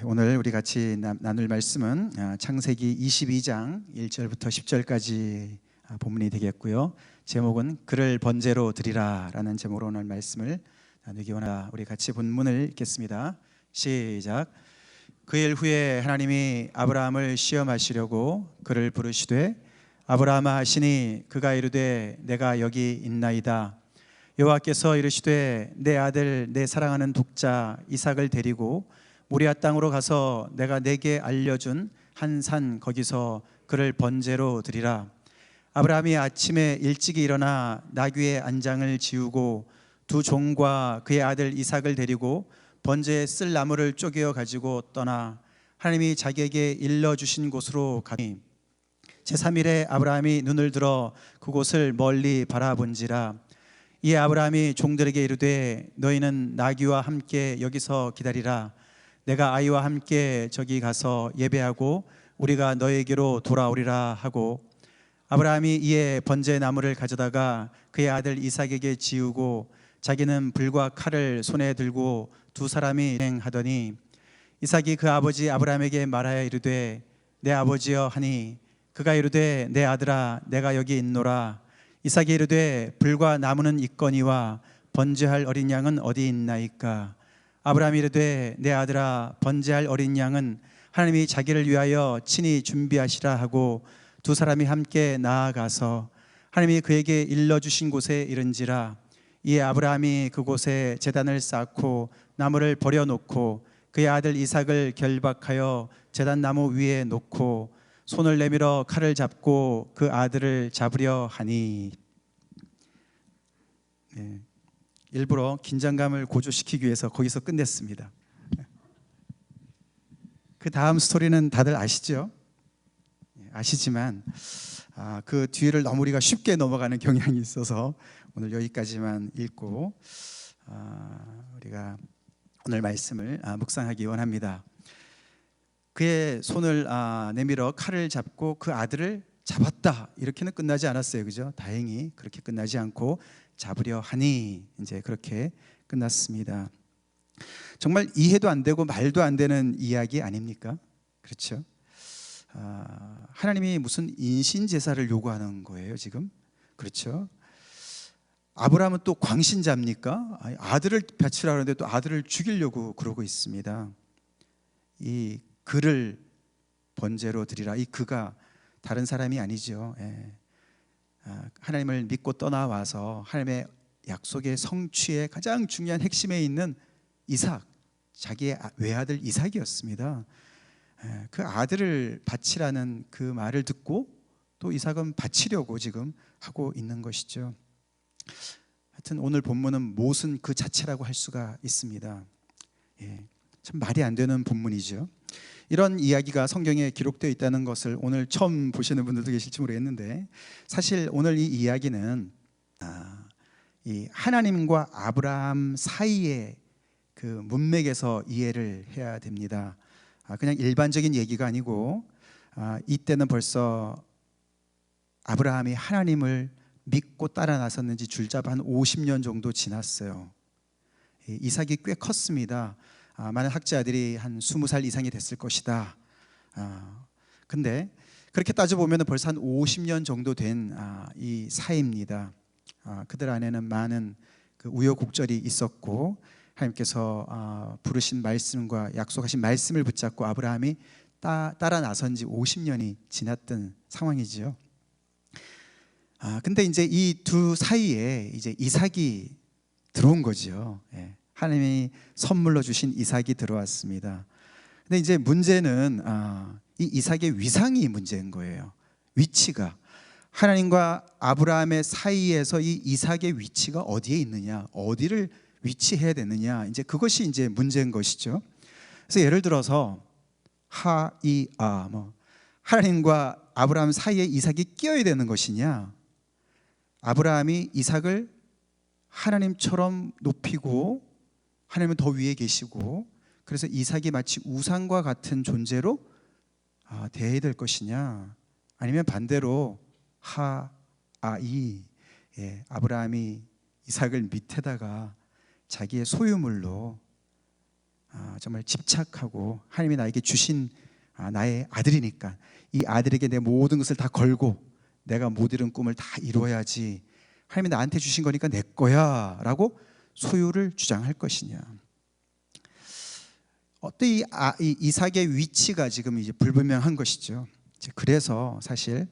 오늘 우리 같이 나눌 말씀은 창세기 22장 1절부터 10절까지 본문이 되겠고요. 제목은 그를 번제로 드리라 라는 제목으로 오늘 말씀을 나누기 원합니다. 우리 같이 본문을 읽겠습니다. 시작. 그 일 후에 하나님이 아브라함을 시험하시려고 그를 부르시되 아브라함아 하시니 그가 이르되 내가 여기 있나이다. 여호와께서 이르시되 내 아들 내 사랑하는 독자 이삭을 데리고 모리아 땅으로 가서 내가 내게 알려준 한 산 거기서 그를 번제로 드리라. 아브라함이 아침에 일찍이 일어나 나귀의 안장을 지우고 두 종과 그의 아들 이삭을 데리고 번제에 쓸 나무를 쪼개어 가지고 떠나 하나님이 자기에게 일러주신 곳으로 가니 제3일에 아브라함이 눈을 들어 그곳을 멀리 바라본지라. 이에 아브라함이 종들에게 이르되 너희는 나귀와 함께 여기서 기다리라. 내가 아이와 함께 저기 가서 예배하고 우리가 너에게로 돌아오리라 하고 아브라함이 이에 번제 나무를 가져다가 그의 아들 이삭에게 지우고 자기는 불과 칼을 손에 들고 두 사람이 행하더니 이삭이 그 아버지 아브라함에게 말하여 이르되 내 아버지여 하니 그가 이르되 내 아들아 내가 여기 있노라. 이삭이 이르되 불과 나무는 있거니와 번제할 어린 양은 어디 있나이까. 아브라함이 이르되 내 아들아 번제할 어린 양은 하나님이 자기를 위하여 친히 준비하시라 하고 두 사람이 함께 나아가서 하나님이 그에게 일러주신 곳에 이른지라. 이에 아브라함이 그곳에 제단을 쌓고 나무를 버려놓고 그의 아들 이삭을 결박하여 제단 나무 위에 놓고 손을 내밀어 칼을 잡고 그 아들을 잡으려 하니. 일부러 긴장감을 고조시키기 위해서 거기서 끝냈습니다. 그 다음 스토리는 다들 아시죠? 아시지만 그 뒤를 너무 우리가 쉽게 넘어가는 경향이 있어서 오늘 여기까지만 읽고 우리가 오늘 말씀을 묵상하기 원합니다. 그의 손을 내밀어 칼을 잡고 그 아들을 잡았다 이렇게는 끝나지 않았어요, 그죠? 다행히 그렇게 끝나지 않고 잡으려 하니 이제 그렇게 끝났습니다. 정말 이해도 안 되고 말도 안 되는 이야기 아닙니까? 그렇죠? 하나님이 무슨 인신 제사를 요구하는 거예요 지금? 그렇죠? 아브라함은 또 광신자입니까? 아들을 바치라 하는데 또 아들을 죽이려고 그러고 있습니다. 이 그를 번제로 드리라. 이 그가 다른 사람이 아니죠. 하나님을 믿고 떠나와서 하나님의 약속의 성취의 가장 중요한 핵심에 있는 이삭, 자기의 외아들 이삭이었습니다. 그 아들을 바치라는 그 말을 듣고 또 이삭은 바치려고 지금 하고 있는 것이죠. 하여튼 오늘 본문은 못은 그 자체라고 할 수가 있습니다. 참 말이 안 되는 본문이죠. 이런 이야기가 성경에 기록되어 있다는 것을 오늘 처음 보시는 분들도 계실지 모르겠는데 사실 오늘 이 이야기는 이 하나님과 아브라함 사이의 그 문맥에서 이해를 해야 됩니다. 그냥 일반적인 얘기가 아니고 이때는 벌써 아브라함이 하나님을 믿고 따라 나섰는지 줄잡아 한 50년 정도 지났어요. 이삭이 꽤 컸습니다. 많은 학자들이 한 20살 이상이 됐을 것이다. 근데 그렇게 따져보면 벌써 한 50년 정도 된 이 사이입니다. 그들 안에는 많은 그 우여곡절이 있었고 하나님께서 부르신 말씀과 약속하신 말씀을 붙잡고 아브라함이 따라 나선 지 50년이 지났던 상황이지요. 근데 이제 이 두 사이에 이제 이삭이 들어온 거죠. 하나님이 선물로 주신 이삭이 들어왔습니다. 근데 이제 문제는 이 이삭의 위상이 문제인 거예요. 위치가 하나님과 아브라함의 사이에서 이 이삭의 위치가 어디에 있느냐, 어디를 위치해야 되느냐, 이제 그것이 이제 문제인 것이죠. 그래서 예를 들어서 하나님과 아브라함 사이에 이삭이 끼어야 되는 것이냐, 아브라함이 이삭을 하나님처럼 높이고 하나님은 더 위에 계시고 그래서 이삭이 마치 우상과 같은 존재로 대해야 될 것이냐, 아니면 반대로 아브라함이 이삭을 밑에다가 자기의 소유물로 정말 집착하고 하나님이 나에게 주신 나의 아들이니까 이 아들에게 내 모든 것을 다 걸고 내가 못 이룬 꿈을 다 이루어야지, 하나님이 나한테 주신 거니까 내 거야 라고 소유를 주장할 것이냐. 어때 이 이삭의 위치가 지금 이제 불분명한 것이죠. 그래서 사실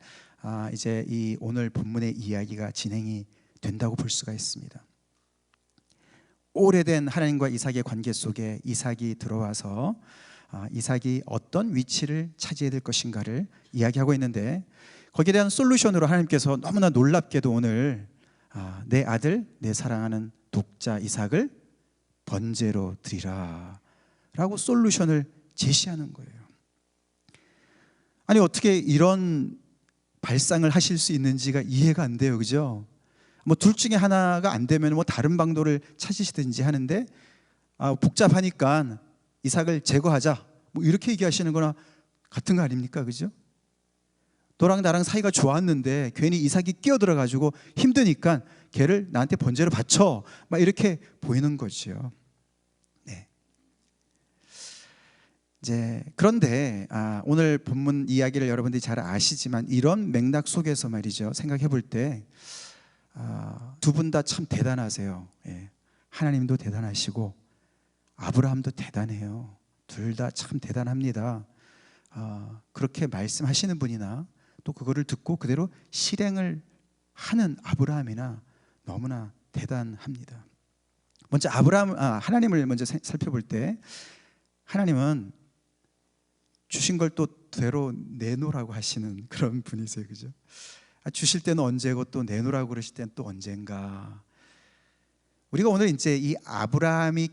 이제 이 오늘 본문의 이야기가 진행이 된다고 볼 수가 있습니다. 오래된 하나님과 이삭의 관계 속에 이삭이 들어와서 이삭이 어떤 위치를 차지해야 될 것인가를 이야기하고 있는데, 거기에 대한 솔루션으로 하나님께서 너무나 놀랍게도 오늘 내 아들 내 사랑하는 독자 이삭을 번제로 드리라 라고 솔루션을 제시하는 거예요. 아니 어떻게 이런 발상을 하실 수 있는지가 이해가 안 돼요, 그죠? 뭐 둘 중에 하나가 안 되면 뭐 다른 방도를 찾으시든지 하는데 복잡하니까 이삭을 제거하자 뭐 이렇게 얘기하시는 거나 같은 거 아닙니까, 그죠? 너랑 나랑 사이가 좋았는데 괜히 이삭이 끼어들어 가지고 힘드니까 걔를 나한테 번제로 바쳐 막 이렇게 보이는 거죠. 네. 이제 그런데 오늘 본문 이야기를 여러분들이 잘 아시지만 이런 맥락 속에서 말이죠, 생각해 볼 때 두 분 다 참 대단하세요. 예. 하나님도 대단하시고 아브라함도 대단해요. 둘 다 참 대단합니다. 그렇게 말씀하시는 분이나 또 그거를 듣고 그대로 실행을 하는 아브라함이나 너무나 대단합니다. 먼저 하나님을 먼저 살펴볼 때, 하나님은 주신 걸 또 되로 내놓으라고 하시는 그런 분이세요, 그죠? 주실 때는 언제고 또 내놓으라고 그러실 때는 또 언젠가. 우리가 오늘 이제 이 아브라함이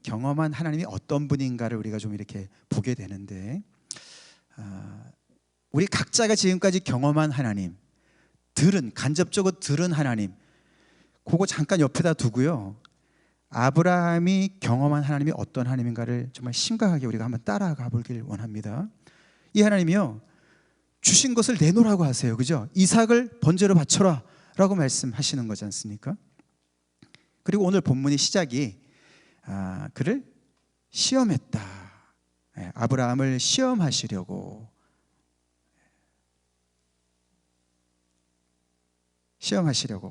경험한 하나님이 어떤 분인가를 우리가 좀 이렇게 보게 되는데, 우리 각자가 지금까지 경험한 하나님, 간접적으로 들은 하나님, 그거 잠깐 옆에다 두고요, 아브라함이 경험한 하나님이 어떤 하나님인가를 정말 심각하게 우리가 한번 따라가 보길 원합니다. 이 하나님이요, 주신 것을 내놓으라고 하세요, 그죠? 이삭을 번제로 바쳐라 라고 말씀하시는 거지 않습니까? 그리고 오늘 본문의 시작이 그를 시험했다. 아브라함을 시험하시려고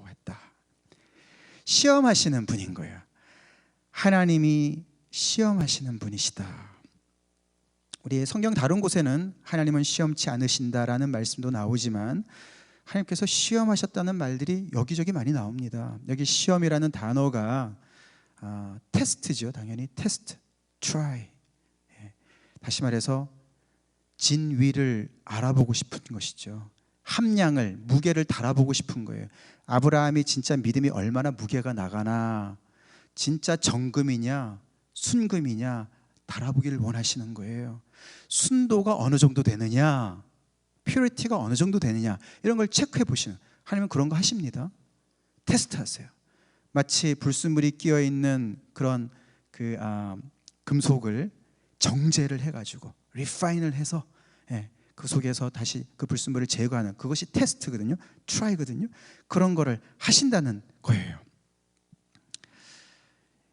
했다. 시험하시는 분인 거예요. 하나님이 시험하시는 분이시다. 우리 성경 다른 곳에는 하나님은 시험치 않으신다라는 말씀도 나오지만 하나님께서 시험하셨다는 말들이 여기저기 많이 나옵니다. 여기 시험이라는 단어가 테스트죠. 당연히 테스트, try. 다시 말해서 진위를 알아보고 싶은 것이죠. 함량을, 무게를 달아보고 싶은 거예요. 아브라함이 진짜 믿음이 얼마나 무게가 나가나, 진짜 정금이냐 순금이냐 달아보기를 원하시는 거예요. 순도가 어느 정도 되느냐, 퓨리티가 어느 정도 되느냐, 이런 걸 체크해 보시는, 하나님은 그런 거 하십니다. 테스트하세요. 마치 불순물이 끼어 있는 그런 금속을 정제를 해가지고 리파인을 해서 그 속에서 다시 그 불순물을 제거하는, 그것이 테스트거든요. 트라이거든요. 그런 거를 하신다는 거예요.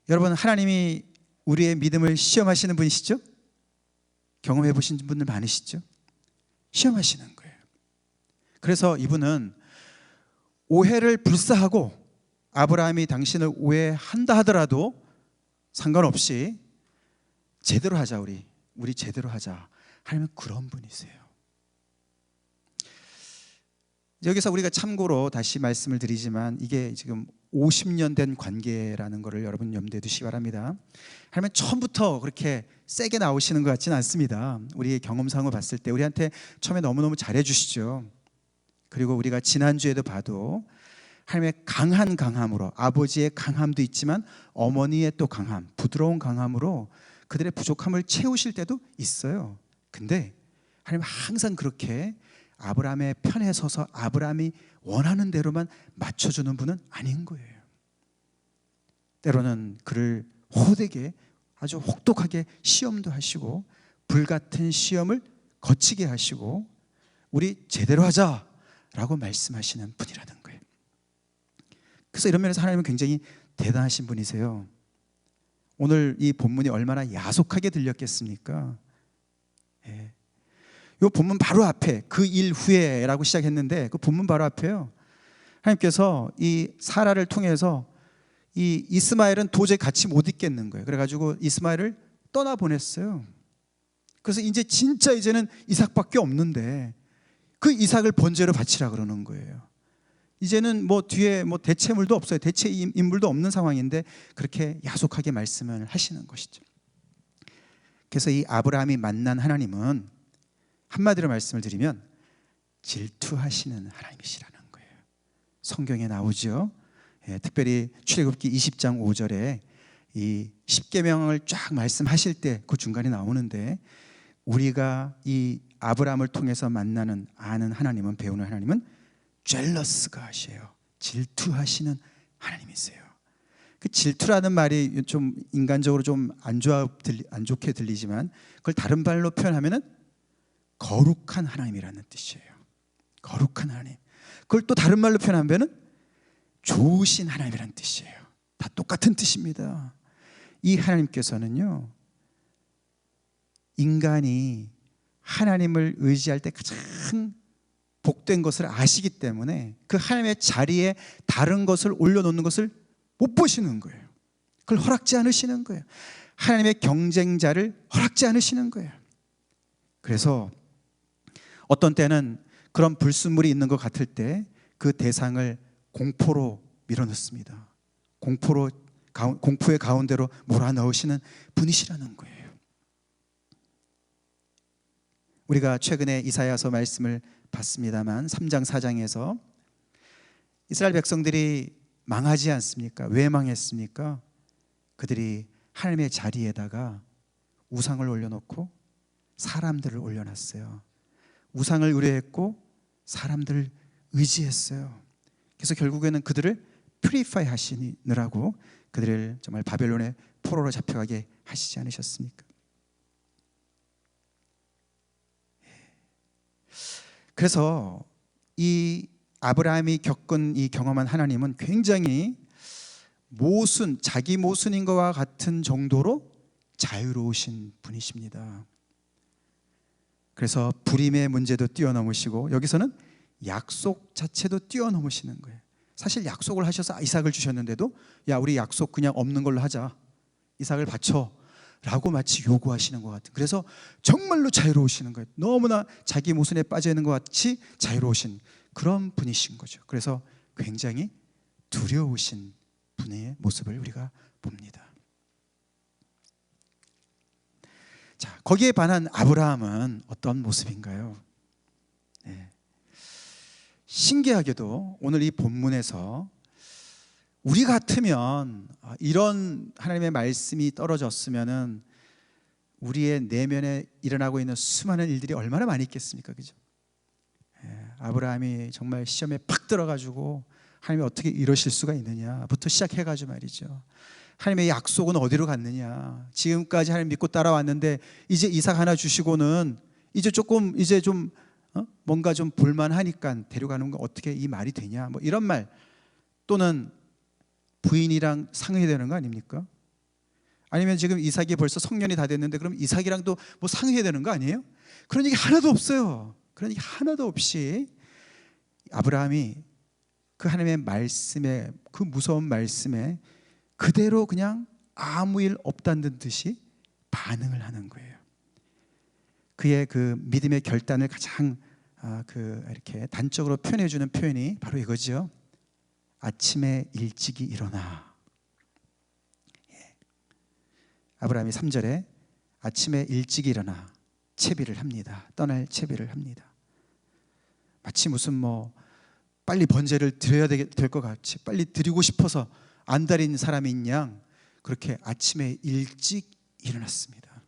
여러분, 하나님이 우리의 믿음을 시험하시는 분이시죠? 경험해 보신 분들 많으시죠? 시험하시는 거예요. 그래서 이분은 오해를 불사하고, 아브라함이 당신을 오해한다 하더라도 상관없이 제대로 하자, 우리 제대로 하자. 하나님은 그런 분이세요. 여기서 우리가 참고로 다시 말씀을 드리지만 이게 지금 50년 된 관계라는 것을 여러분 염두에 두시기 바랍니다. 하나님은 처음부터 그렇게 세게 나오시는 것 같지는 않습니다. 우리의 경험상을 봤을 때 우리한테 처음에 너무너무 잘해주시죠. 그리고 우리가 지난주에도 봐도 하나님의 강한 강함으로, 아버지의 강함도 있지만 어머니의 또 강함, 부드러운 강함으로 그들의 부족함을 채우실 때도 있어요. 근데 하나님은 항상 그렇게 아브라함의 편에 서서 아브라함이 원하는 대로만 맞춰주는 분은 아닌 거예요. 때로는 그를 호되게, 아주 혹독하게 시험도 하시고 불같은 시험을 거치게 하시고 우리 제대로 하자라고 말씀하시는 분이라는 거예요. 그래서 이런 면에서 하나님은 굉장히 대단하신 분이세요. 오늘 이 본문이 얼마나 야속하게 들렸겠습니까? 예. 이 본문 바로 앞에 그 일 후에라고 시작했는데 그 본문 바로 앞에요. 하나님께서 이 사라를 통해서 이 이스마엘은 도저히 같이 못 있겠는 거예요. 그래가지고 이스마엘을 떠나 보냈어요. 그래서 이제는 이삭밖에 없는데 그 이삭을 번제로 바치라 그러는 거예요. 이제는 뭐 뒤에 뭐 대체물도 없어요. 대체 인물도 없는 상황인데 그렇게 야속하게 말씀을 하시는 것이죠. 그래서 이 아브라함이 만난 하나님은 한마디로 말씀을 드리면 질투하시는 하나님이시라는 거예요. 성경에 나오죠. 예, 특별히 출애굽기 20장 5절에 이 십계명을 쫙 말씀하실 때 그 중간에 나오는데 우리가 이 아브라함을 통해서 만나는 아는 하나님은 배우는 하나님은 젤러스가 하셔요. 질투하시는 하나님이세요. 그 질투라는 말이 좀 인간적으로 좀 안 좋게 들리지만 그걸 다른 말로 표현하면은 거룩한 하나님이라는 뜻이에요. 거룩한 하나님. 그걸 또 다른 말로 표현하면은 좋으신 하나님이라는 뜻이에요. 다 똑같은 뜻입니다. 이 하나님께서는요, 인간이 하나님을 의지할 때 가장 복된 것을 아시기 때문에 그 하나님의 자리에 다른 것을 올려놓는 것을 못 보시는 거예요. 그걸 허락지 않으시는 거예요. 하나님의 경쟁자를 허락지 않으시는 거예요. 그래서 어떤 때는 그런 불순물이 있는 것 같을 때 그 대상을 공포로 밀어넣습니다. 공포의 가운데로 몰아넣으시는 분이시라는 거예요. 우리가 최근에 이사야서 말씀을 봤습니다만 3장 4장에서 이스라엘 백성들이 망하지 않습니까? 왜 망했습니까? 그들이 하나님의 자리에다가 우상을 올려놓고 사람들을 올려놨어요. 우상을 의뢰했고 사람들을 의지했어요. 그래서 결국에는 그들을 퓨리파이 하시느라고 그들을 정말 바벨론의 포로로 잡혀가게 하시지 않으셨습니까? 그래서 이 아브라함이 겪은 이 경험한 하나님은 굉장히 자기 모순인 것과 같은 정도로 자유로우신 분이십니다. 그래서 불임의 문제도 뛰어넘으시고 여기서는 약속 자체도 뛰어넘으시는 거예요. 사실 약속을 하셔서 이삭을 주셨는데도 야, 우리 약속 그냥 없는 걸로 하자. 이삭을 바쳐 라고 마치 요구하시는 것 같은, 그래서 정말로 자유로우시는 거예요. 너무나 자기 모순에 빠져 있는 것 같이 자유로우신 그런 분이신 거죠. 그래서 굉장히 두려우신 분의 모습을 우리가 봅니다. 자, 거기에 반한 아브라함은 어떤 모습인가요? 네. 신기하게도 오늘 이 본문에서 우리 같으면 이런 하나님의 말씀이 떨어졌으면은 우리의 내면에 일어나고 있는 수많은 일들이 얼마나 많이 있겠습니까? 그죠? 아브라함이 정말 시험에 팍 들어가지고 하나님이 어떻게 이러실 수가 있느냐부터 시작해가지고 말이죠. 하나님의 약속은 어디로 갔느냐? 지금까지 하나님 믿고 따라왔는데 이제 이삭 하나 주시고는 이제 좀 뭔가 좀 볼만하니까 데려가는 거 어떻게 이 말이 되냐? 뭐 이런 말, 또는 부인이랑 상의되는 거 아닙니까? 아니면 지금 이삭이 벌써 성년이 다 됐는데 그럼 이삭이랑도 뭐 상의해야 되는 거 아니에요? 그런 얘기 하나도 없어요. 그런 얘기 하나도 없이 아브라함이 그 하나님의 말씀에, 그 무서운 말씀에 그대로 그냥 아무 일 없다는 듯이 반응을 하는 거예요. 그의 그 믿음의 결단을 가장 이렇게 단적으로 표현해 주는 표현이 바로 이거죠. 아침에 일찍이 일어나. 아브라함이 3절에 아침에 일찍 일어나 채비를 합니다. 떠날 채비를 합니다. 마치 무슨 빨리 번제를 드려야 될 것 같이, 빨리 드리고 싶어서 안달인 사람인 양 그렇게 아침에 일찍 일어났습니다.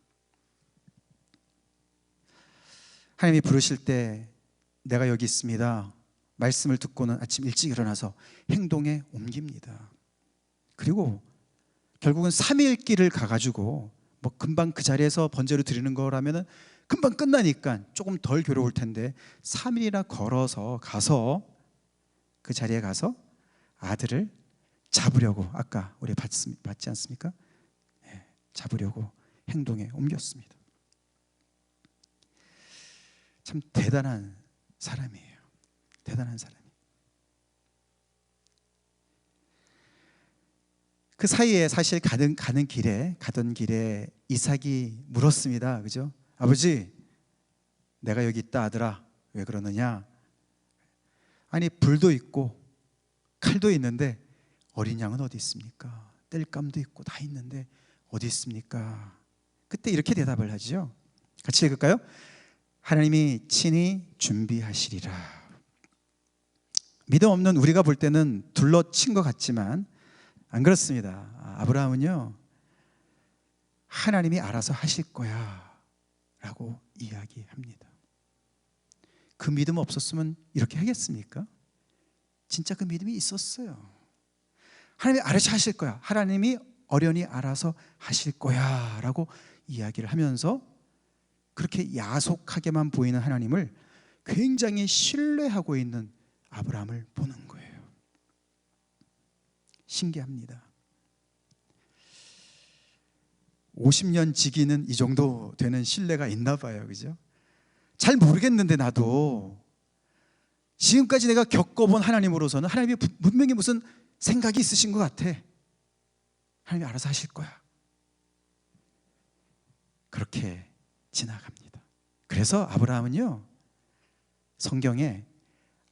하나님이 부르실 때 내가 여기 있습니다. 말씀을 듣고는 아침 일찍 일어나서 행동에 옮깁니다. 그리고 결국은 3일 길을 가가지고 금방 그 자리에서 번제를 드리는 거라면 금방 끝나니까 조금 덜 괴로울 텐데 3일이나 걸어서 가서 그 자리에 가서 아들을 잡으려고, 아까 우리 봤지 않습니까? 네. 잡으려고 행동에 옮겼습니다. 참 대단한 사람이에요. 대단한 사람이. 그 사이에 사실 가던 길에 이삭이 물었습니다. 그죠? 아버지, 내가 여기 있다 아들아. 왜 그러느냐? 아니, 불도 있고 칼도 있는데 어린 양은 어디 있습니까? 땔감도 있고 다 있는데 어디 있습니까? 그때 이렇게 대답을 하죠. 같이 읽을까요? 하나님이 친히 준비하시리라. 믿음 없는 우리가 볼 때는 둘러친 것 같지만 안 그렇습니다. 아브라함은요, 하나님이 알아서 하실 거야 라고 이야기합니다. 그 믿음 없었으면 이렇게 하겠습니까? 진짜 그 믿음이 있었어요. 하나님이 알아서 하실 거야, 하나님이 어련히 알아서 하실 거야 라고 이야기를 하면서 그렇게 야속하게만 보이는 하나님을 굉장히 신뢰하고 있는 아브라함을 보는 거예요. 신기합니다. 50년 지기는 이 정도 되는 신뢰가 있나 봐요. 그죠? 잘 모르겠는데 나도 지금까지 내가 겪어본 하나님으로서는 하나님이 분명히 무슨 생각이 있으신 것 같아. 하나님이 알아서 하실 거야. 그렇게 지나갑니다. 그래서 아브라함은요, 성경에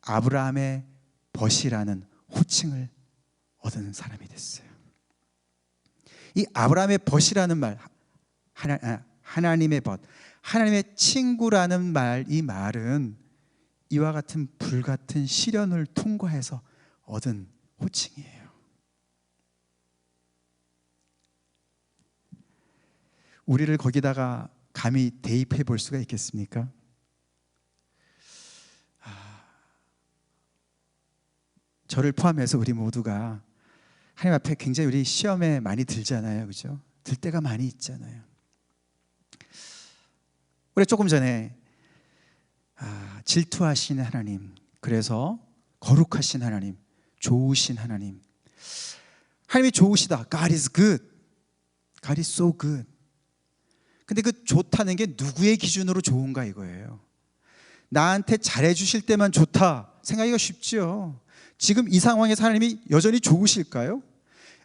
아브라함의 벗이라는 호칭을 얻은 사람이 됐어요. 이 아브라함의 벗이라는 말, 하나님의 벗, 하나님의 친구라는 말, 이 말은 이와 같은 불같은 시련을 통과해서 얻은 호칭이에요. 우리를 거기다가 감히 대입해 볼 수가 있겠습니까? 저를 포함해서 우리 모두가 하나님 앞에 굉장히 우리 시험에 많이 들잖아요. 그죠? 들 때가 많이 있잖아요. 우리 조금 전에 질투하시는 하나님, 그래서 거룩하신 하나님, 좋으신 하나님, 하나님이 좋으시다. God is good. God is so good. 근데 그 좋다는 게 누구의 기준으로 좋은가 이거예요. 나한테 잘해주실 때만 좋다 생각하기가 쉽죠. 지금 이 상황에서 하나님이 여전히 좋으실까요?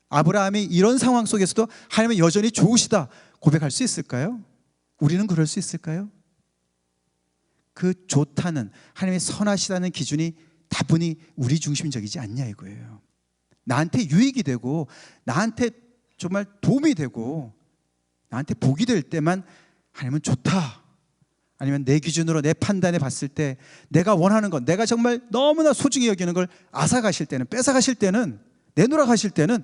아브라함이 이런 상황 속에서도 하나님은 여전히 좋으시다 고백할 수 있을까요? 우리는 그럴 수 있을까요? 그 좋다는, 하나님의 선하시다는 기준이 다분히 우리 중심적이지 않냐 이거예요. 나한테 유익이 되고 나한테 정말 도움이 되고 나한테 복이 될 때만 하나님은 좋다. 아니면 내 기준으로 내 판단에 봤을 때 내가 원하는 것, 내가 정말 너무나 소중히 여기는 걸 앗아가실 때는, 뺏어가실 때는, 내놓으라 가실 때는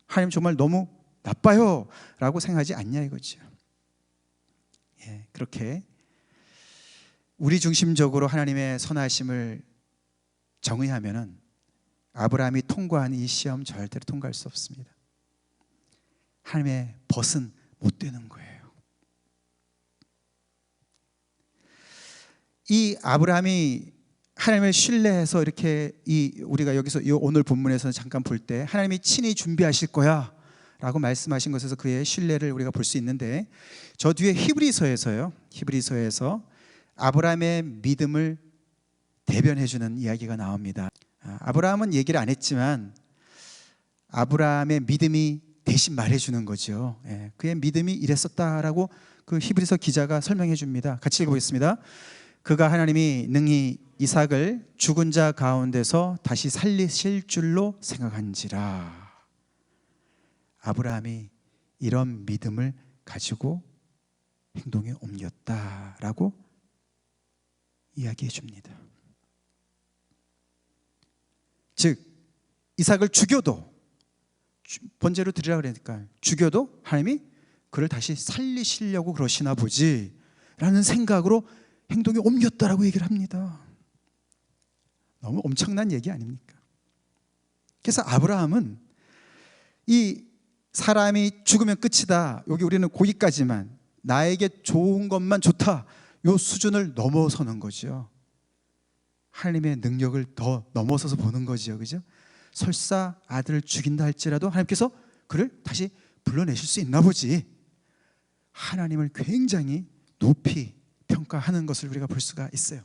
하나님 정말 너무 나빠요 라고 생각하지 않냐 이거죠. 예, 그렇게 우리 중심적으로 하나님의 선하심을 정의하면은 아브라함이 통과한 이 시험 절대로 통과할 수 없습니다. 하나님의 벗은 못 되는 거예요. 이 아브라함이 하나님을 신뢰해서 이렇게 우리가 여기서 이 오늘 본문에서 잠깐 볼 때 하나님이 친히 준비하실 거야 라고 말씀하신 것에서 그의 신뢰를 우리가 볼 수 있는데, 저 뒤에 히브리서에서 아브라함의 믿음을 대변해주는 이야기가 나옵니다. 아브라함은 얘기를 안 했지만 아브라함의 믿음이 대신 말해주는 거죠. 그의 믿음이 이랬었다라고 그 히브리서 기자가 설명해 줍니다. 같이 읽어보겠습니다. 그가 하나님이 능히 이삭을 죽은 자 가운데서 다시 살리실 줄로 생각한지라. 아브라함이 이런 믿음을 가지고 행동에 옮겼다라고 이야기해 줍니다. 즉 이삭을 죽여도, 번제로 드리라 그러니까 죽여도 하나님이 그를 다시 살리시려고 그러시나 보지 라는 생각으로 행동에 옮겼다라고 얘기를 합니다. 너무 엄청난 얘기 아닙니까? 그래서 아브라함은 이 사람이 죽으면 끝이다, 여기 우리는 거기까지만, 나에게 좋은 것만 좋다, 이 수준을 넘어서는 거죠. 하나님의 능력을 더 넘어서서 보는 거죠. 그죠? 설사 아들을 죽인다 할지라도 하나님께서 그를 다시 불러내실 수 있나 보지 하나님을 굉장히 높이 평가하는 것을 우리가 볼 수가 있어요.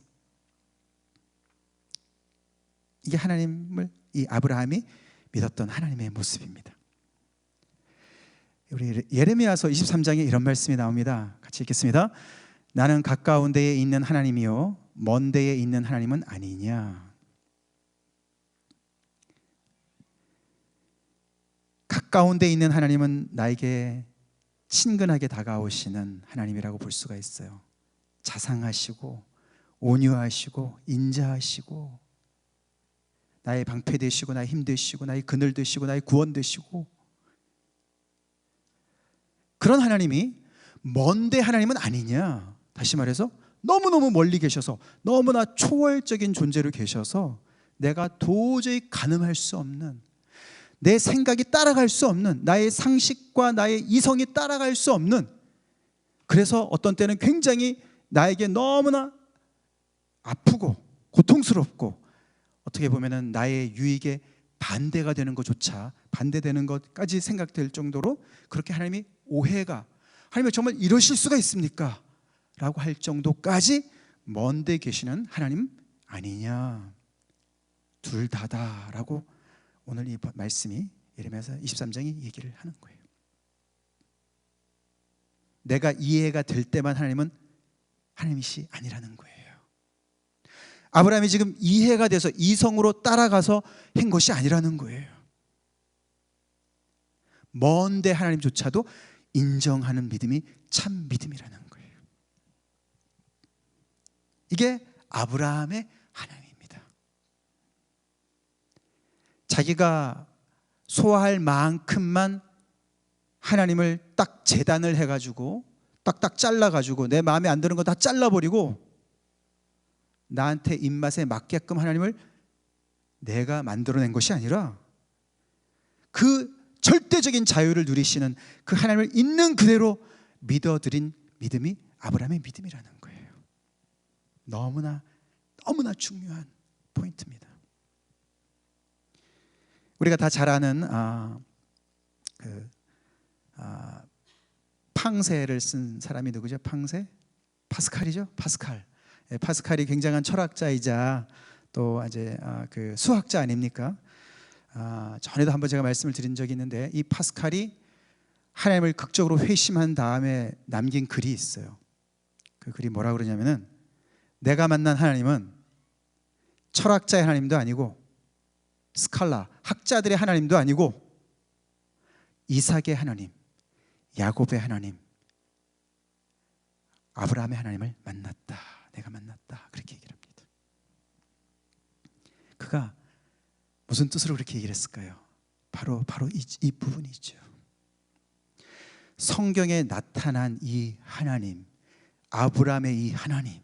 이게 하나님을, 이 아브라함이 믿었던 하나님의 모습입니다. 우리 예레미야서 23장에 이런 말씀이 나옵니다. 같이 읽겠습니다. 나는 가까운 데에 있는 하나님이요 먼 데에 있는 하나님은 아니냐. 가까운 데에 있는 하나님은 나에게 친근하게 다가오시는 하나님이라고 볼 수가 있어요. 자상하시고 온유하시고 인자하시고 나의 방패 되시고 나의 힘 되시고 나의 그늘 되시고 나의 구원 되시고, 그런 하나님이 먼데 하나님은 아니냐. 다시 말해서 너무너무 멀리 계셔서 너무나 초월적인 존재로 계셔서 내가 도저히 가늠할 수 없는, 내 생각이 따라갈 수 없는, 나의 상식과 나의 이성이 따라갈 수 없는, 그래서 어떤 때는 굉장히 나에게 너무나 아프고 고통스럽고 어떻게 보면은 나의 유익에 반대가 되는 것조차, 반대되는 것까지 생각될 정도로 그렇게 하나님이 오해가, 하나님이 정말 이러실 수가 있습니까? 라고 할 정도까지 먼데 계시는 하나님 아니냐. 둘 다다라고 오늘 이 말씀이 예레미야서 23장이 얘기를 하는 거예요. 내가 이해가 될 때만 하나님은 하나님이시 아니라는 거예요. 아브라함이 지금 이해가 돼서 이성으로 따라가서 한 것이 아니라는 거예요. 먼데 하나님조차도 인정하는 믿음이 참 믿음이라는 거예요. 이게 아브라함의 하나님입니다. 자기가 소화할 만큼만 하나님을 딱 재단을 해가지고 딱딱 잘라가지고 내 마음에 안 드는 거 다 잘라버리고 나한테 입맛에 맞게끔 하나님을 내가 만들어낸 것이 아니라 그 절대적인 자유를 누리시는 그 하나님을 있는 그대로 믿어드린 믿음이 아브라함의 믿음이라는 거예요. 너무나 중요한 포인트입니다. 우리가 다 잘 아는 팡세를 쓴 사람이 누구죠? 팡세? 파스칼이죠? 파스칼이 굉장한 철학자이자 또 이제 그 수학자 아닙니까? 전에도 한번 제가 말씀을 드린 적이 있는데, 이 파스칼이 하나님을 극적으로 회심한 다음에 남긴 글이 있어요. 그 글이 뭐라고 그러냐면은, 내가 만난 하나님은 철학자의 하나님도 아니고 스칼라, 학자들의 하나님도 아니고 이삭의 하나님, 야곱의 하나님, 아브라함의 하나님을 만났다. 내가 만났다. 그렇게 얘기를 합니다. 그가 무슨 뜻으로 그렇게 얘기를 했을까요? 바로 이 부분이죠. 성경에 나타난 이 하나님, 아브라함의 이 하나님,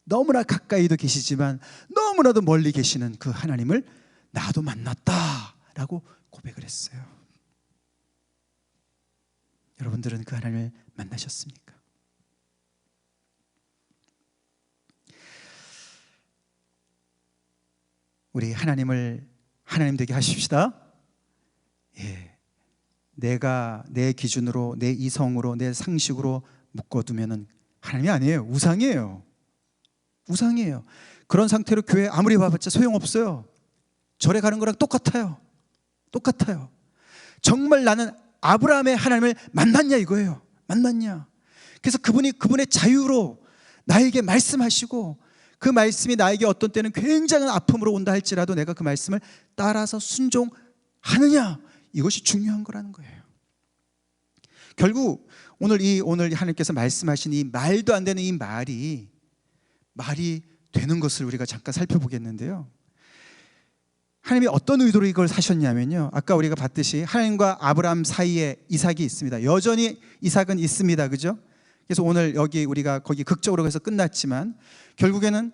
너무나 가까이도 계시지만 너무나도 멀리 계시는 그 하나님을 나도 만났다라고 고백을 했어요. 여러분들은 그 하나님을 만나셨습니까? 우리 하나님을 하나님 되게 하십시다. 예, 내가 내 기준으로, 내 이성으로, 내 상식으로 묶어두면은 하나님이 아니에요. 우상이에요. 우상이에요. 그런 상태로 교회 아무리 와봤자 소용없어요. 절에 가는 거랑 똑같아요. 정말 나는 아브라함의 하나님을 만났냐 이거예요. 만났냐. 그래서 그분의 자유로 나에게 말씀하시고, 그 말씀이 나에게 어떤 때는 굉장한 아픔으로 온다 할지라도 내가 그 말씀을 따라서 순종하느냐, 이것이 중요한 거라는 거예요. 결국 오늘 하나님께서 말씀하신 이 말도 안 되는 이 말이 되는 것을 우리가 잠깐 살펴보겠는데요. 하나님이 어떤 의도로 이걸 사셨냐면요, 아까 우리가 봤듯이 하나님과 아브라함 사이에 이삭이 있습니다. 여전히 이삭은 있습니다. 그죠? 그래서 오늘 여기 우리가 거기 극적으로 해서 끝났지만, 결국에는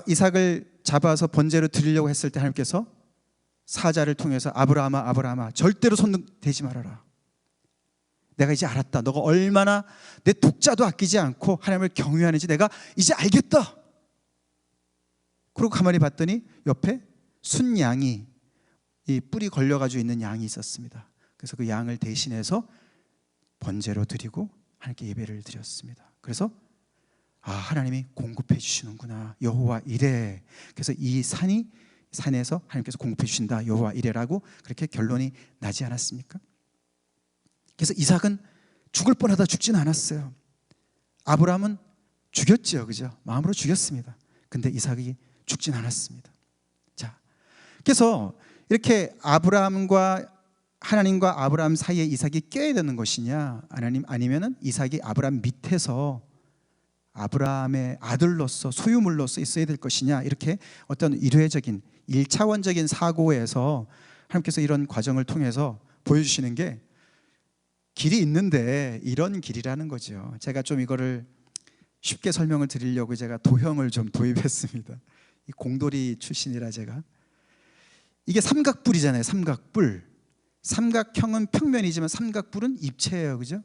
이삭을 잡아서 번제로 드리려고 했을 때 하나님께서 사자를 통해서 아브라함아 절대로 손 대지 말아라. 내가 이제 알았다. 너가 얼마나 내 독자도 아끼지 않고 하나님을 경외하는지 내가 이제 알겠다. 그리고 가만히 봤더니 옆에 순양이, 이 뿔이 걸려가지고 있는 양이 있었습니다. 그래서 그 양을 대신해서 번제로 드리고 하나님께 예배를 드렸습니다. 그래서 하나님이 공급해 주시는구나, 여호와 이레. 그래서 이 산에서 하나님께서 공급해 주신다, 여호와 이레라고 그렇게 결론이 나지 않았습니까? 그래서 이삭은 죽을 뻔하다 죽지는 않았어요. 아브라함은 죽였죠, 그죠? 마음으로 죽였습니다. 근데 이삭이 죽진 않았습니다. 자, 그래서 이렇게 하나님과 아브라함 사이에 이삭이 껴야 되는 것이냐, 아니면은 이삭이 아브라함 밑에서 아브라함의 아들로서 소유물로서 있어야 될 것이냐, 이렇게 어떤 일회적인 1차원적인 사고에서 하나님께서 이런 과정을 통해서 보여주시는 게 길이 있는데 이런 길이라는 거죠. 제가 좀 이거를 쉽게 설명을 드리려고 제가 도형을 좀 도입했습니다. 이 공돌이 출신이라 제가, 이게 삼각뿔이잖아요. 삼각뿔. 삼각형은 평면이지만 삼각뿔은 입체예요, 그죠?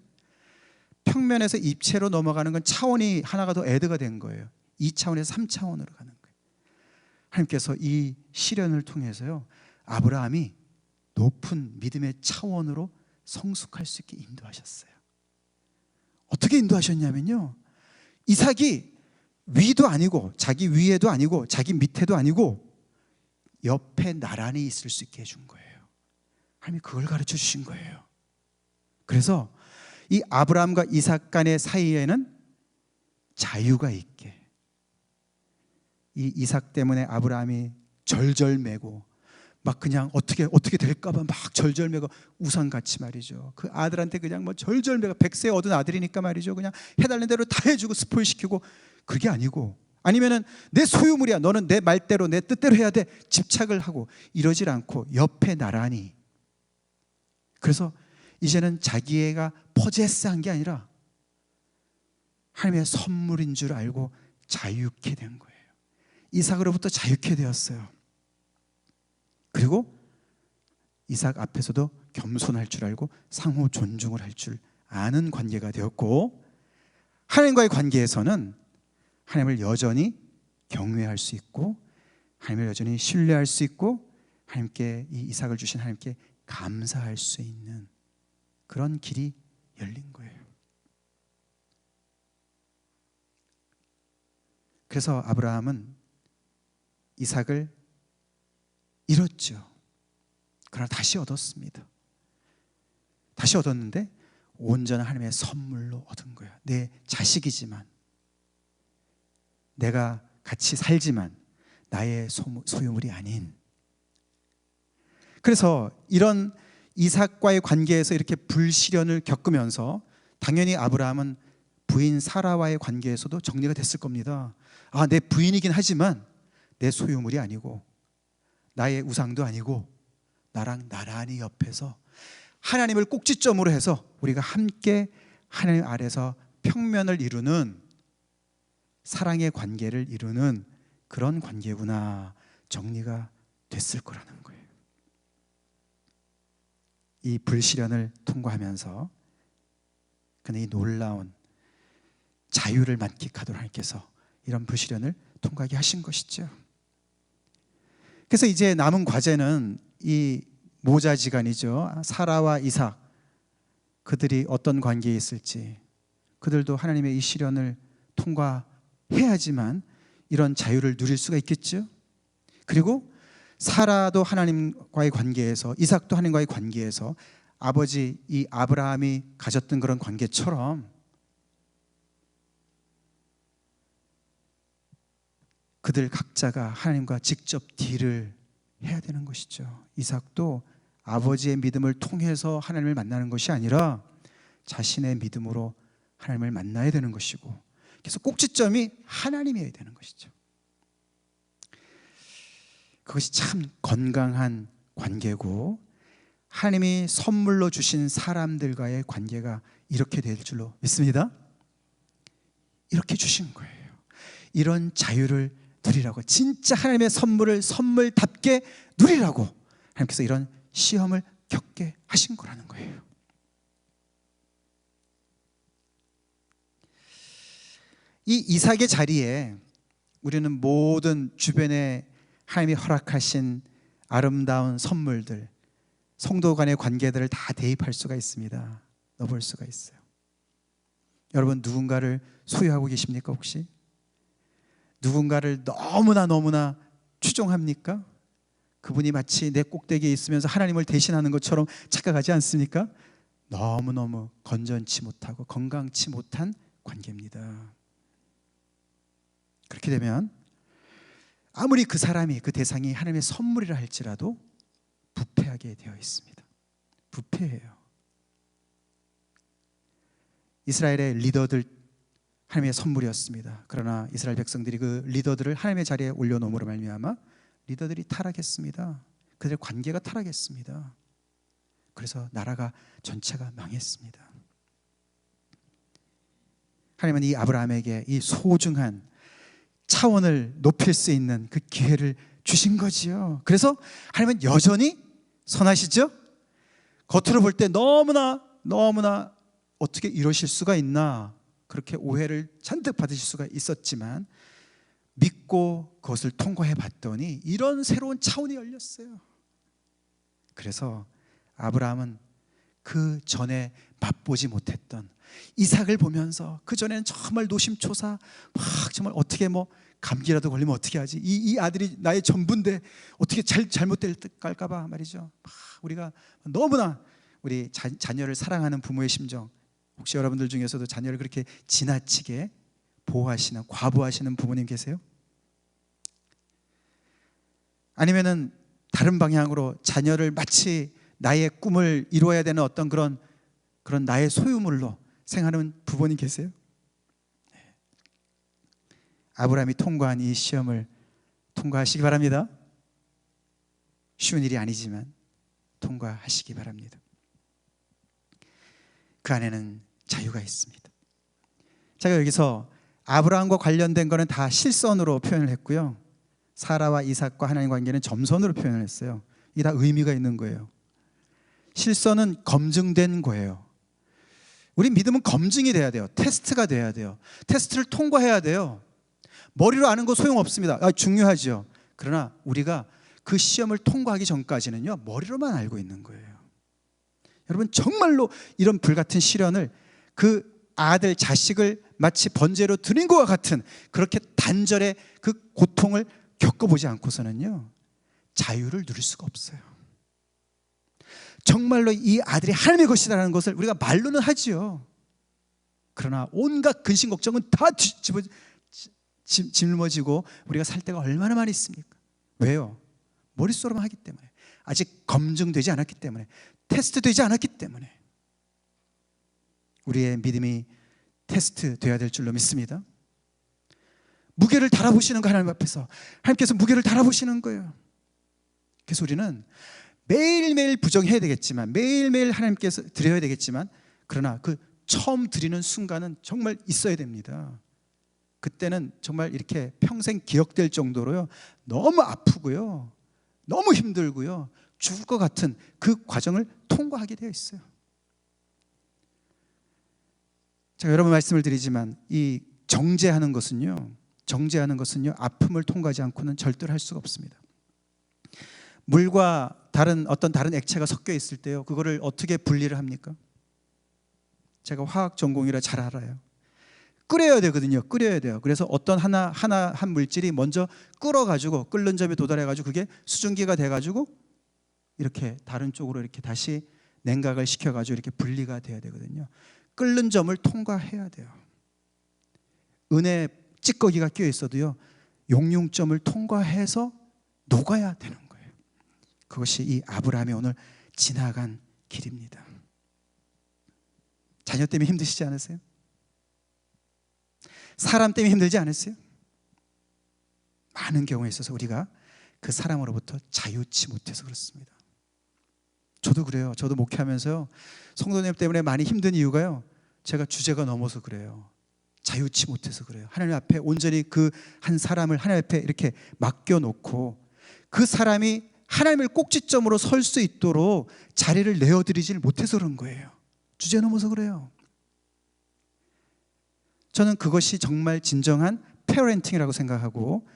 평면에서 입체로 넘어가는 건 차원이 하나가 더 애드가 된 거예요. 2차원에서 3차원으로 가는 거예요. 하나님께서 이 시련을 통해서요, 아브라함이 높은 믿음의 차원으로 성숙할 수 있게 인도하셨어요. 어떻게 인도하셨냐면요, 이삭이 위도 아니고 자기 위에도 아니고 자기 밑에도 아니고 옆에 나란히 있을 수 있게 해준 거예요. 하나님이 그걸 가르쳐 주신 거예요. 그래서 이 아브라함과 이삭 간의 사이에는 자유가 있게, 이 이삭 때문에 아브라함이 절절매고 막 그냥 어떻게 될까봐 막 절절매고 우상같이 말이죠. 그 아들한테 그냥 뭐 절절매고 100세 얻은 아들이니까 말이죠. 그냥 해달라는 대로 다 해주고 스포일시키고, 그게 아니고, 아니면은 내 소유물이야, 너는 내 말대로 내 뜻대로 해야 돼, 집착을 하고 이러질 않고 옆에 나란히. 그래서 이제는 자기애가 포제스한 게 아니라 하나님의 선물인 줄 알고 자유케 된 거예요. 이삭으로부터 자유케 되었어요. 그리고 이삭 앞에서도 겸손할 줄 알고 상호 존중을 할 줄 아는 관계가 되었고, 하나님과의 관계에서는 하나님을 여전히 경외할 수 있고, 하나님을 여전히 신뢰할 수 있고, 하나님께, 이 이삭을 주신 하나님께 감사할 수 있는 그런 길이 열린 거예요. 그래서 아브라함은 이삭을 잃었죠. 그러나 다시 얻었습니다. 다시 얻었는데 온전한 하나님의 선물로 얻은 거예요. 내 자식이지만, 내가 같이 살지만 나의 소유물이 아닌. 그래서 이런 이삭과의 관계에서 이렇게 불시련을 겪으면서 당연히 아브라함은 부인 사라와의 관계에서도 정리가 됐을 겁니다. 내 부인이긴 하지만 내 소유물이 아니고 나의 우상도 아니고 나랑 나란히 옆에서 하나님을 꼭지점으로 해서 우리가 함께 하나님 아래서 평면을 이루는, 사랑의 관계를 이루는 그런 관계구나, 정리가 됐을 거라는 거예요. 이 불시련을 통과하면서 그는 이 놀라운 자유를 만끽하도록 하나님께서 이런 불시련을 통과하게 하신 것이죠. 그래서 이제 남은 과제는 이 모자지간이죠. 사라와 이삭, 그들이 어떤 관계에 있을지, 그들도 하나님의 이 시련을 통과해야지만 이런 자유를 누릴 수가 있겠죠. 그리고 사라도 하나님과의 관계에서, 이삭도 하나님과의 관계에서 아버지 이 아브라함이 가졌던 그런 관계처럼 그들 각자가 하나님과 직접 딜을 해야 되는 것이죠. 이삭도 아버지의 믿음을 통해서 하나님을 만나는 것이 아니라 자신의 믿음으로 하나님을 만나야 되는 것이고, 그래서 꼭지점이 하나님이어야 되는 것이죠. 그것이 참 건강한 관계고, 하나님이 선물로 주신 사람들과의 관계가 이렇게 될 줄로 믿습니다. 이렇게 주신 거예요. 이런 자유를 누리라고, 진짜 하나님의 선물을 선물답게 누리라고 하나님께서 이런 시험을 겪게 하신 거라는 거예요. 이 이삭의 자리에 우리는 모든 주변에 하나님이 허락하신 아름다운 선물들, 성도 간의 관계들을 다 대입할 수가 있습니다. 넣어볼 수가 있어요. 여러분, 누군가를 소유하고 계십니까? 혹시 누군가를 너무나 추종합니까? 그분이 마치 내 꼭대기에 있으면서 하나님을 대신하는 것처럼 착각하지 않습니까? 너무너무 건전치 못하고 건강치 못한 관계입니다. 그렇게 되면 아무리 그 사람이, 그 대상이 하나님의 선물이라 할지라도 부패하게 되어 있습니다. 부패해요. 이스라엘의 리더들 하나님의 선물이었습니다. 그러나 이스라엘 백성들이 그 리더들을 하나님의 자리에 올려놓음으로 말미암아 리더들이 타락했습니다. 그들의 관계가 타락했습니다. 그래서 나라가 전체가 망했습니다. 하나님은 이 아브라함에게 이 소중한 차원을 높일 수 있는 그 기회를 주신 거지요. 그래서 하나님은 여전히 선하시죠? 겉으로 볼 때 너무나 어떻게 이러실 수가 있나, 그렇게 오해를 잔뜩 받으실 수가 있었지만 믿고 그것을 통과해 봤더니 이런 새로운 차원이 열렸어요. 그래서 아브라함은 그 전에 맛보지 못했던 이삭을 보면서, 그 전에는 정말 노심초사 막 정말 어떻게 감기라도 걸리면 어떻게 하지, 이 아들이 나의 전부인데 어떻게 잘못될까 봐 말이죠. 우리가 너무나 우리 자녀를 사랑하는 부모의 심정, 혹시 여러분들 중에서도 자녀를 그렇게 지나치게 보호하시는, 과보하시는 부모님 계세요? 아니면은 다른 방향으로 자녀를 마치 나의 꿈을 이루어야 되는 어떤 그런 나의 소유물로 생각하는 부모님 계세요? 아브라함이 통과한 이 시험을 통과하시기 바랍니다. 쉬운 일이 아니지만 통과하시기 바랍니다. 그 안에는 자유가 있습니다. 제가 여기서 아브라함과 관련된 거는 다 실선으로 표현을 했고요, 사라와 이삭과 하나님 관계는 점선으로 표현을 했어요. 이게 다 의미가 있는 거예요. 실선은 검증된 거예요. 우리 믿음은 검증이 돼야 돼요. 테스트가 돼야 돼요. 테스트를 통과해야 돼요. 머리로 아는 거 소용없습니다. 중요하죠. 그러나 우리가 그 시험을 통과하기 전까지는요, 머리로만 알고 있는 거예요. 여러분, 정말로 이런 불같은 시련을, 그 아들, 자식을 마치 번제로 드린 것과 같은 그렇게 단절의 그 고통을 겪어보지 않고서는요, 자유를 누릴 수가 없어요. 정말로 이 아들이 하나님의 것이라는 것을 우리가 말로는 하지요. 그러나 온갖 근심 걱정은 다 짊어지고 우리가 살 때가 얼마나 많이 있습니까? 왜요? 머릿속으로만 하기 때문에, 아직 검증되지 않았기 때문에, 테스트되지 않았기 때문에. 우리의 믿음이 테스트되어야 될 줄로 믿습니다. 무게를 달아보시는 거, 하나님 앞에서 하나님께서 무게를 달아보시는 거예요. 그래서 우리는 매일매일 부정해야 되겠지만, 매일매일 하나님께서 드려야 되겠지만, 그러나 그 처음 드리는 순간은 정말 있어야 됩니다. 그때는 정말 이렇게 평생 기억될 정도로요, 너무 아프고요, 너무 힘들고요, 죽을 것 같은 그 과정을 통과하게 되어 있어요. 제가 여러 번 말씀을 드리지만 이 정죄하는 것은요, 아픔을 통과하지 않고는 절대로 할 수가 없습니다. 물과 다른 액체가 섞여 있을 때요, 그거를 어떻게 분리를 합니까? 제가 화학 전공이라 잘 알아요. 끓여야 되거든요. 끓여야 돼요. 그래서 어떤 한 물질이 먼저 끓어가지고, 끓는 점에 도달해가지고 그게 수증기가 돼가지고 이렇게 다른 쪽으로 이렇게 다시 냉각을 시켜가지고 이렇게 분리가 돼야 되거든요. 끓는 점을 통과해야 돼요. 은에 찌꺼기가 끼어 있어도요, 용융점을 통과해서 녹아야 되는 거예요. 그것이 이 아브라함이 오늘 지나간 길입니다. 자녀 때문에 힘드시지 않으세요? 사람 때문에 힘들지 않으세요? 많은 경우에 있어서 우리가 그 사람으로부터 자유치 못해서 그렇습니다. 저도 그래요. 저도 목회하면서요, 성도님 때문에 많이 힘든 이유가요, 제가 주제가 넘어서 그래요. 자유치 못해서 그래요. 하나님 앞에 온전히 그 한 사람을 하나님 앞에 이렇게 맡겨놓고 그 사람이 하나님을 꼭지점으로 설 수 있도록 자리를 내어드리질 못해서 그런 거예요. 주제 넘어서 그래요. 저는 그것이 정말 진정한 페어렌팅이라고 생각하고,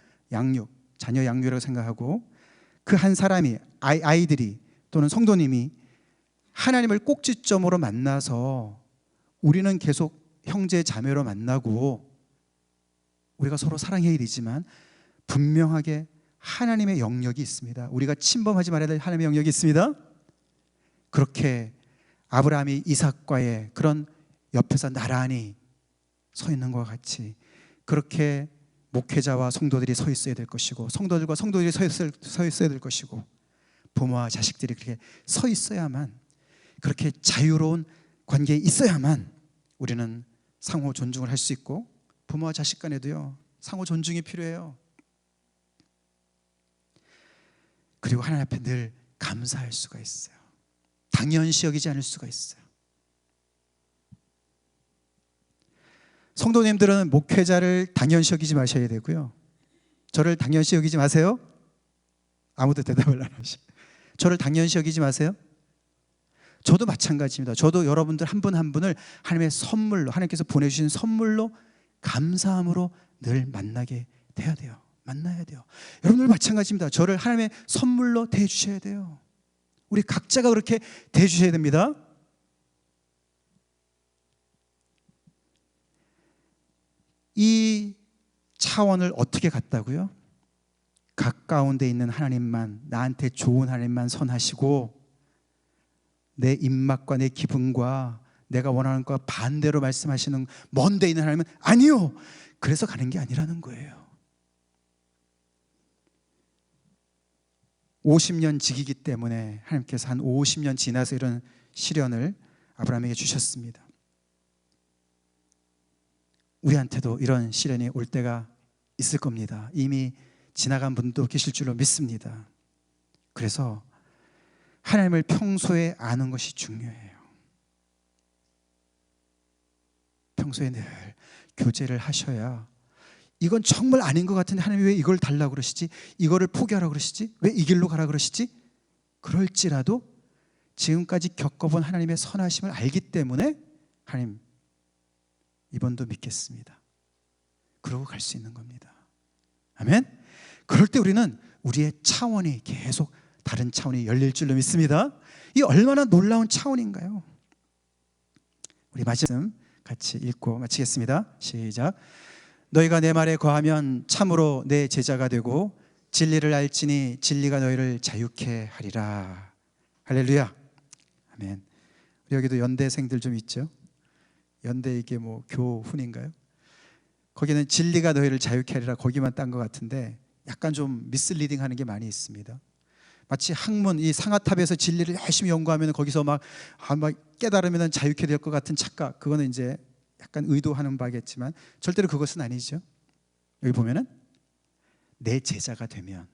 자녀 양육이라고 생각하고, 그 한 사람이, 아이들이 또는 성도님이 하나님을 꼭지점으로 만나서 우리는 계속 형제 자매로 만나고 우리가 서로 사랑해야 되지만 분명하게 하나님의 영역이 있습니다. 우리가 침범하지 말아야 될 하나님의 영역이 있습니다. 그렇게 아브라함이 이삭과의 그런 옆에서 나란히 서 있는 것과 같이 그렇게 목회자와 성도들이 서 있어야 될 것이고 성도들과 성도들이 서 있어야 될 것이고 부모와 자식들이 그렇게 서 있어야만, 그렇게 자유로운 관계에 있어야만 우리는 상호 존중을 할 수 있고 부모와 자식 간에도요 상호 존중이 필요해요. 그리고 하나님 앞에 늘 감사할 수가 있어요. 당연시 여기지 않을 수가 있어요. 성도님들은 목회자를 당연시 여기지 마셔야 되고요, 저를 당연시 여기지 마세요. 아무도 대답을 안 하시. 저를 당연시 여기지 마세요. 저도 마찬가지입니다. 저도 여러분들 한 분 한 분을 하나님의 선물로, 하나님께서 보내주신 선물로 감사함으로 늘 만나게 돼야 돼요. 만나야 돼요. 여러분들 마찬가지입니다. 저를 하나님의 선물로 대해주셔야 돼요. 우리 각자가 그렇게 대해주셔야 됩니다. 이 차원을 어떻게 갔다고요? 가까운 데 있는 하나님만, 나한테 좋은 하나님만 선하시고 내 입맛과 내 기분과 내가 원하는 것과 반대로 말씀하시는 먼 데 있는 하나님은 아니요, 그래서 가는 게 아니라는 거예요. 50년 지기기 때문에 하나님께서 한 50년 지나서 이런 시련을 아브라함에게 주셨습니다. 우리한테도 이런 시련이 올 때가 있을 겁니다. 이미 지나간 분도 계실 줄로 믿습니다. 그래서 하나님을 평소에 아는 것이 중요해요. 평소에 늘 교제를 하셔야, 이건 정말 아닌 것 같은데 하나님이 왜 이걸 달라고 그러시지? 이거를 포기하라고 그러시지? 왜 이 길로 가라 그러시지? 그럴지라도 지금까지 겪어본 하나님의 선하심을 알기 때문에 하나님 이번도 믿겠습니다, 그러고 갈 수 있는 겁니다. 아멘. 그럴 때 우리는 우리의 차원이 계속 다른 차원이 열릴 줄로 믿습니다. 이 얼마나 놀라운 차원인가요? 우리 말씀 같이 읽고 마치겠습니다. 시작. 너희가 내 말에 거하면 참으로 내 제자가 되고 진리를 알지니 진리가 너희를 자유케 하리라. 할렐루야. 아멘. 여기도 연대생들 좀 있죠? 연대 이게 뭐 교훈인가요? 거기는 진리가 너희를 자유케 하리라 거기만 딴 것 같은데 약간 좀 미스리딩 하는 게 많이 있습니다. 마치 학문, 이 상아탑에서 진리를 열심히 연구하면 거기서 막 깨달으면 자유케 될 것 같은 착각, 그거는 이제 약간 의도하는 바겠지만 절대로 그것은 아니죠. 여기 보면은 내 제자가 되면,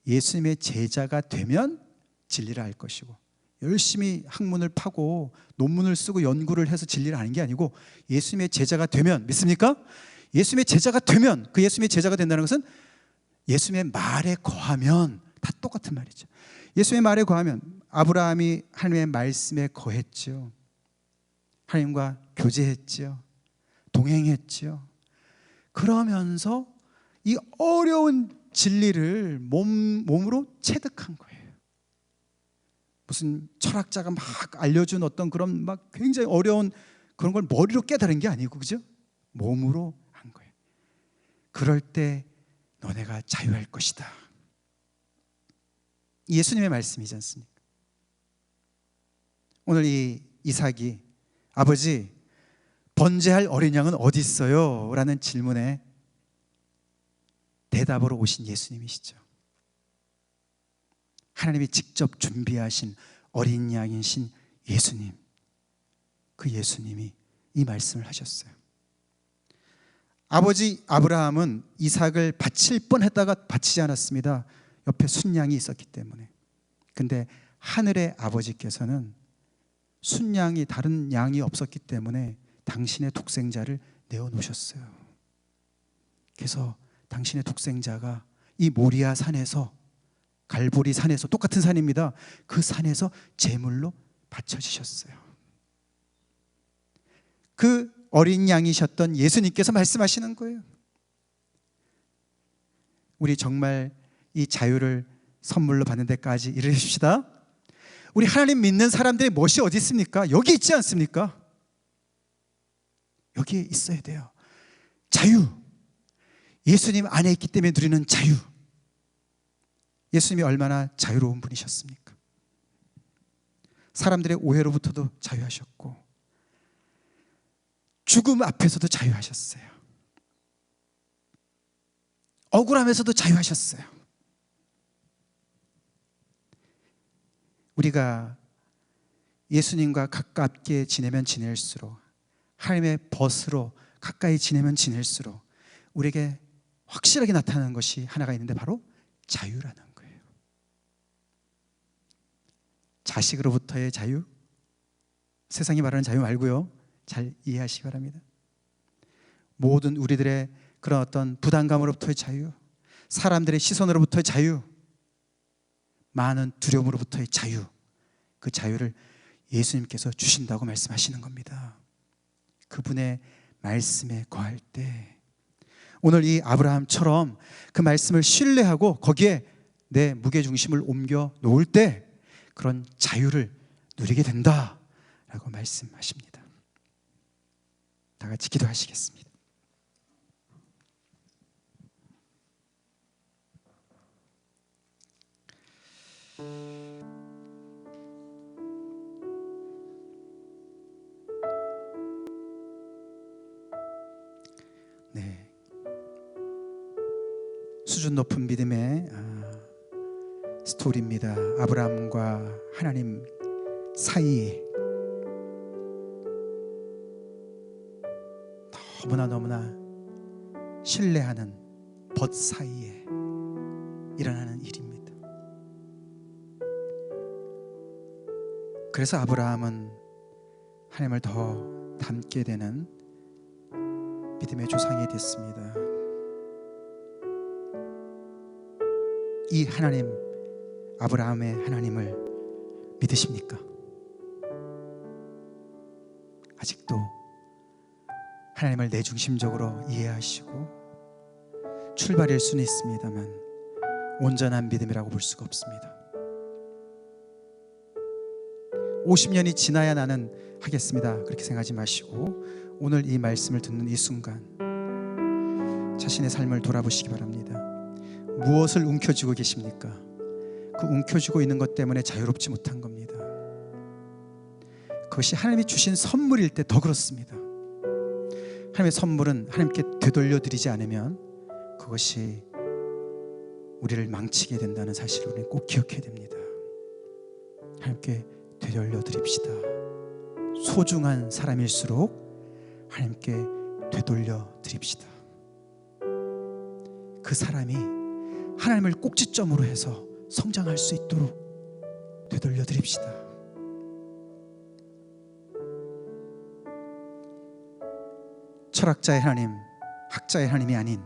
예수님의 제자가 되면 진리를 알 것이고, 열심히 학문을 파고 논문을 쓰고 연구를 해서 진리를 아는 게 아니고 예수님의 제자가 되면, 믿습니까? 예수님의 제자가 되면, 그 예수님의 제자가 된다는 것은 예수님의 말에 거하면, 다 똑같은 말이죠. 예수님의 말에 거하면, 아브라함이 하나님의 말씀에 거했죠. 하나님과 교제했죠. 동행했죠. 그러면서 이 어려운 진리를 몸으로 체득한 거예요. 무슨 철학자가 막 알려준 어떤 그런 막 굉장히 어려운 그런 걸 머리로 깨달은 게 아니고, 그죠? 몸으로 한 거예요. 그럴 때 너네가 자유할 것이다. 예수님의 말씀이지 않습니까? 오늘 이 이삭이 아버지, 번제할 어린 양은 어디 있어요? 라는 질문에 대답으로 오신 예수님이시죠. 하나님이 직접 준비하신 어린 양이신 예수님, 그 예수님이 이 말씀을 하셨어요. 아버지 아브라함은 이삭을 바칠 뻔했다가 바치지 않았습니다. 옆에 순양이 있었기 때문에. 근데 하늘의 아버지께서는 순양이, 다른 양이 없었기 때문에 당신의 독생자를 내어놓으셨어요. 그래서 당신의 독생자가 이 모리아 산에서, 갈보리 산에서, 똑같은 산입니다. 그 산에서 제물로 바쳐지셨어요. 그 어린 양이셨던 예수님께서 말씀하시는 거예요. 우리 정말 이 자유를 선물로 받는 데까지 이르십시다. 우리 하나님 믿는 사람들의 멋이 어디 있습니까? 여기 있지 않습니까? 여기에 있어야 돼요. 자유. 예수님 안에 있기 때문에 누리는 자유. 예수님이 얼마나 자유로운 분이셨습니까? 사람들의 오해로부터도 자유하셨고 죽음 앞에서도 자유하셨어요. 억울함에서도 자유하셨어요. 우리가 예수님과 가깝게 지내면 지낼수록, 하나님의 벗으로 가까이 지내면 지낼수록 우리에게 확실하게 나타나는 것이 하나가 있는데 바로 자유라는 거예요. 자식으로부터의 자유, 세상이 말하는 자유 말고요, 잘 이해하시기 바랍니다. 모든 우리들의 그런 어떤 부담감으로부터의 자유, 사람들의 시선으로부터의 자유, 많은 두려움으로부터의 자유, 그 자유를 예수님께서 주신다고 말씀하시는 겁니다. 그분의 말씀에 거할 때, 오늘 이 아브라함처럼 그 말씀을 신뢰하고 거기에 내 무게중심을 옮겨 놓을 때 그런 자유를 누리게 된다라고 말씀하십니다. 다 같이 기도하시겠습니다. 네, 수준 높은 믿음의 스토리입니다. 아브라함과 하나님 사이에 너무나 신뢰하는 벗 사이에 일어나는 일입니다. 그래서 아브라함은 하나님을 더 닮게 되는 믿음의 조상이 됐습니다. 이 하나님, 아브라함의 하나님을 믿으십니까? 아직도 하나님을 내 중심적으로 이해하시고 출발일 수는 있습니다만 온전한 믿음이라고 볼 수가 없습니다. 50년이 지나야 나는 하겠습니다, 그렇게 생각하지 마시고 오늘 이 말씀을 듣는 이 순간 자신의 삶을 돌아보시기 바랍니다. 무엇을 움켜쥐고 계십니까? 그 움켜쥐고 있는 것 때문에 자유롭지 못한 겁니다. 그것이 하나님이 주신 선물일 때 더 그렇습니다. 하나님의 선물은 하나님께 되돌려 드리지 않으면 그것이 우리를 망치게 된다는 사실을 우리는 꼭 기억해야 됩니다. 하나님께 되돌려 드립시다. 소중한 사람일수록 하나님께 되돌려 드립시다. 그 사람이 하나님을 꼭지점으로 해서 성장할 수 있도록 되돌려 드립시다. 철학자의 하나님, 학자의 하나님이 아닌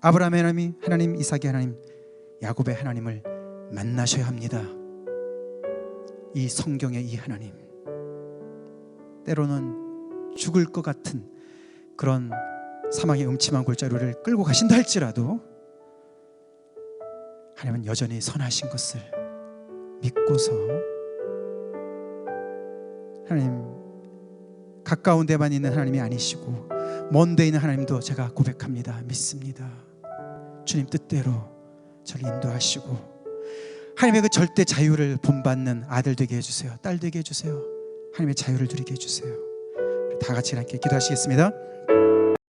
아브라함의 하나님, 하나님 이삭의 하나님, 야곱의 하나님을 만나셔야 합니다. 이 성경의 이 하나님, 때로는 죽을 것 같은 그런 사망의 음침한 골짜기를 끌고 가신다 할지라도 하나님은 여전히 선하신 것을 믿고서, 하나님 가까운 데만 있는 하나님이 아니시고 먼 데 있는 하나님도 제가 고백합니다. 믿습니다. 주님 뜻대로 저를 인도하시고 하나님의 그 절대 자유를 본받는 아들 되게 해주세요. 딸 되게 해주세요. 하나님의 자유를 누리게 해주세요. 다 같이 함께 기도하시겠습니다.